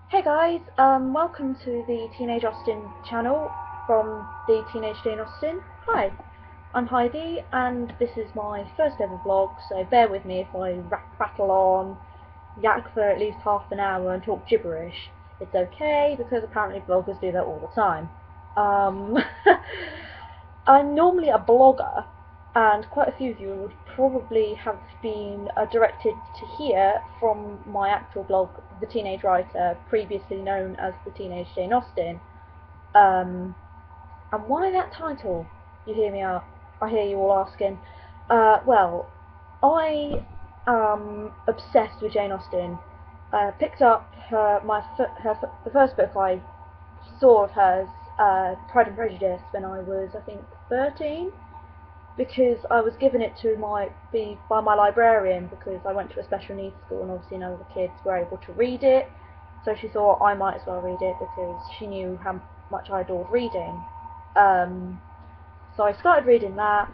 Hey guys, welcome to the Teenage Austen channel from the Teenage Jane Austen. Hi, I'm Heidi and this is my first ever vlog, so bear with me if I rattle on, yak for at least half an hour and talk gibberish. It's okay because apparently vloggers do that all the time. Um, I'm normally a blogger, and quite a few of you would probably have been directed to hear from my actual blog, The Teenage Writer, previously known as The Teenage Jane Austen. And why that title? You hear me out? I hear you all asking. Well, I am obsessed with Jane Austen. Picked up the first book I saw of hers, Pride and Prejudice, when I was, I think, 13, because I was given it to by my librarian, because I went to a special needs school and obviously none of the kids were able to read it, so she thought I might as well read it because she knew how much I adored reading. So I started reading that.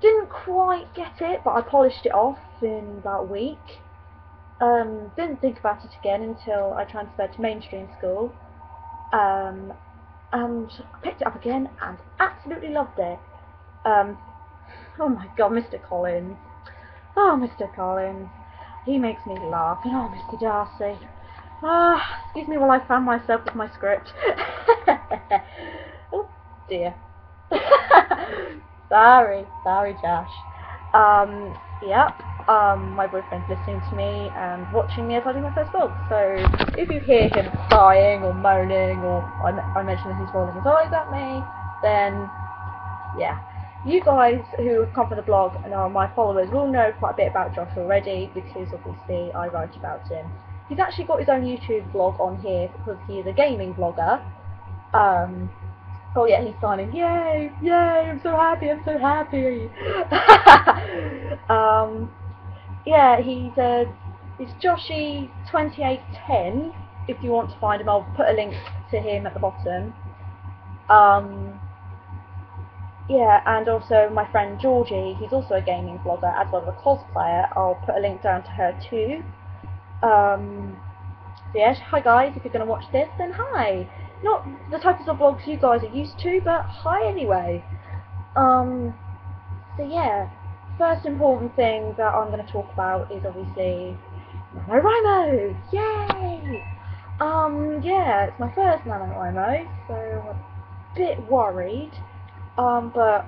Didn't quite get it, but I polished it off in about a week. Didn't think about it again until I transferred to mainstream school. And I picked it up again and absolutely loved it. Um, oh my god, Mr. Collins. Oh, Mr. Collins. He makes me laugh. And oh, Mr. Darcy. Excuse me while I fan myself with my script. Oh dear. sorry, Josh. Yep. My boyfriend's listening to me and watching me as I do my first vlog. So if you hear him sighing or moaning, or I mention that he's rolling his eyes at me, then yeah. You guys who come from the blog and are my followers will know quite a bit about Josh already, because obviously I write about him. He's actually got his own YouTube vlog on here because he is a gaming vlogger. Oh yeah, he's signing, yay, I'm so happy. Yeah, he's Joshy2810, if you want to find him. I'll put a link to him at the bottom. Yeah, and also my friend Georgie, he's also a gaming vlogger as well as a cosplayer. I'll put a link down to her too. So yeah, hi guys, if you're going to watch this, then hi. Not the types of vlogs you guys are used to, but hi anyway. So yeah, first important thing that I'm going to talk about is obviously NaNoWriMo! Yay! Yeah, it's my first NaNoWriMo, so I'm a bit worried. But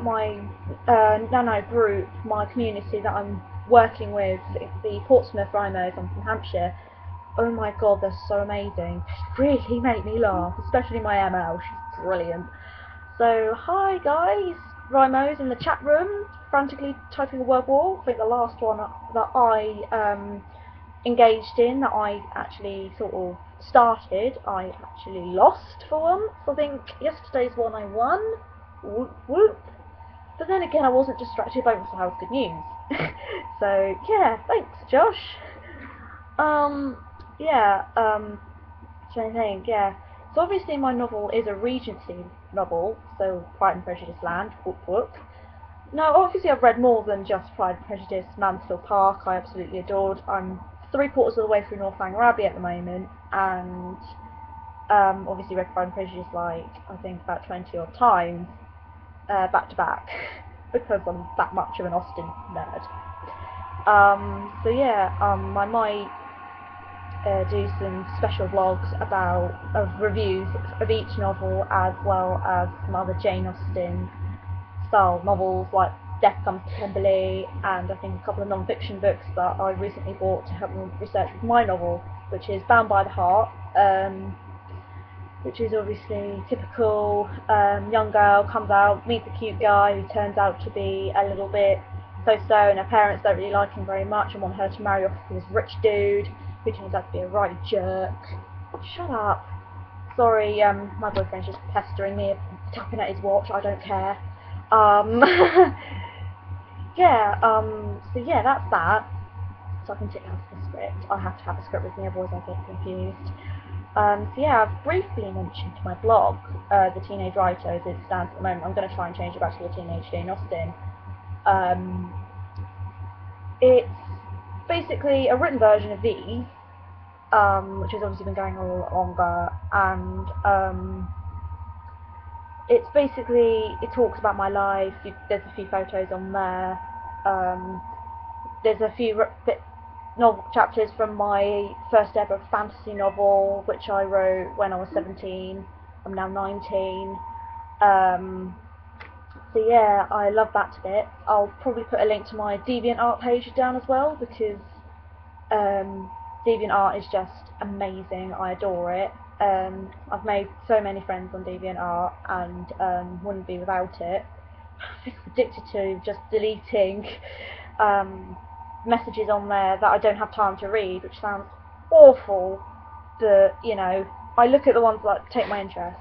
my nano group, my community that I'm working with, the Portsmouth Rhinos, I'm from Hampshire. Oh my god, they're so amazing. They really make me laugh, especially my ML. She's brilliant. So hi guys, Rhinos in the chat room, frantically typing a word war. I think the last one that I engaged in, that I actually sort of started, I actually lost for once. I think yesterday's one I won. Whoop whoop. But then again, I wasn't distracted by Russell Howard's good news. So yeah, thanks, Josh. Yeah. Trying to think. Yeah. So obviously my novel is a Regency novel, so Pride and Prejudice Land. Whoop whoop. Now, obviously, I've read more than just Pride and Prejudice. Mansfield Park, I absolutely adored. I'm 3/4 of the way through Northanger Abbey at the moment, and obviously read Pride and Prejudice like I think about 20 odd times, back to back, because I'm that much of an Austen nerd. So yeah, I might do some special vlogs of reviews of each novel, as well as some other Jane Austen style novels like Death Comes to Pemberley, and I think a couple of non-fiction books that I recently bought to help me research with my novel, which is Bound by the Heart, which is obviously typical young girl comes out, meets a cute guy who turns out to be a little bit so-so, and her parents don't really like him very much and want her to marry off to this rich dude who turns out to be a right jerk. Shut up. Sorry, my boyfriend's just pestering me, tapping at his watch, I don't care. Yeah, so yeah, that's that. So I can tick out the script. I have to have a script with me, otherwise I get confused. So yeah, I've briefly mentioned my blog, The Teenage Writer, as it stands at the moment. I'm going to try and change it back to The Teenage Jane Austen. It's basically a written version of these, which has obviously been going on a lot longer, and it's basically, it talks about my life. There's a few photos on there. There's a few novel chapters from my first ever fantasy novel, which I wrote when I was 17. I'm now 19. So yeah, I love that bit. I'll probably put a link to my DeviantArt page down as well, because DeviantArt is just amazing. I adore it. I've made so many friends on DeviantArt, and wouldn't be without it. I'm addicted to just deleting messages on there that I don't have time to read, which sounds awful, but you know, I look at the ones that take my interest.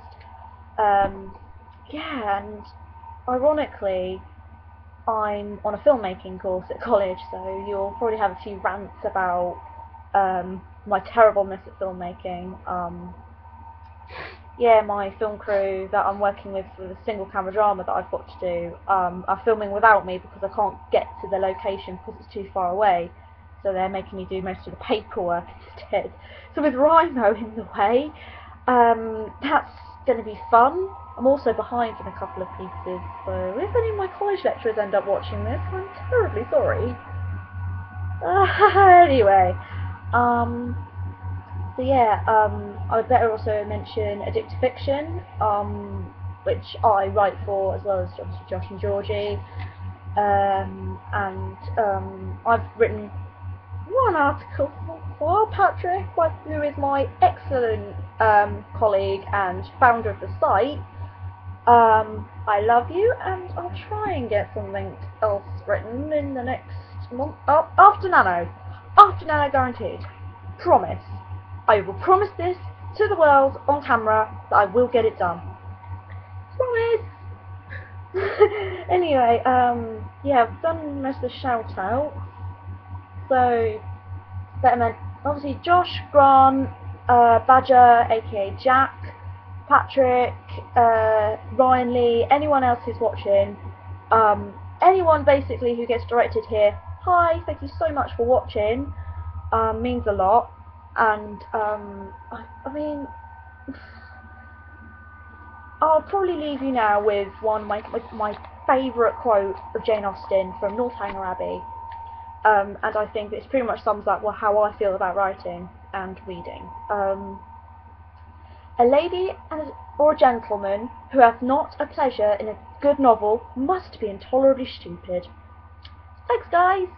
Yeah, and ironically, I'm on a filmmaking course at college, so you'll probably have a few rants about my terribleness at filmmaking. Yeah, my film crew that I'm working with for the single camera drama that I've got to do are filming without me because I can't get to the location because it's too far away. So they're making me do most of the paperwork instead. So with Rhino in the way, that's going to be fun. I'm also behind in a couple of pieces, so if any of my college lecturers end up watching this, I'm terribly sorry. Anyway, so yeah, I better also mention Addictive Fiction, which I write for, as well as Josh and Georgie, and I've written one article for Patrick, who is my excellent colleague and founder of the site. I love you, and I'll try and get something else written in the next month. Oh, after Nano guaranteed. Promise. I will promise this to the world on camera that I will get it done. Promise. Anyway, yeah, I've done most of the shout out. So, obviously Josh, Grant, Badger, aka Jack, Patrick, Ryan Lee, anyone else who's watching, anyone basically who gets directed here, hi, thank you so much for watching, means a lot, and I mean, I'll probably leave you now with one of my favourite quote of Jane Austen from Northanger Abbey, and I think this pretty much sums up how I feel about writing and reading. A lady or a gentleman who has not a pleasure in a good novel must be intolerably stupid. Thanks, guys!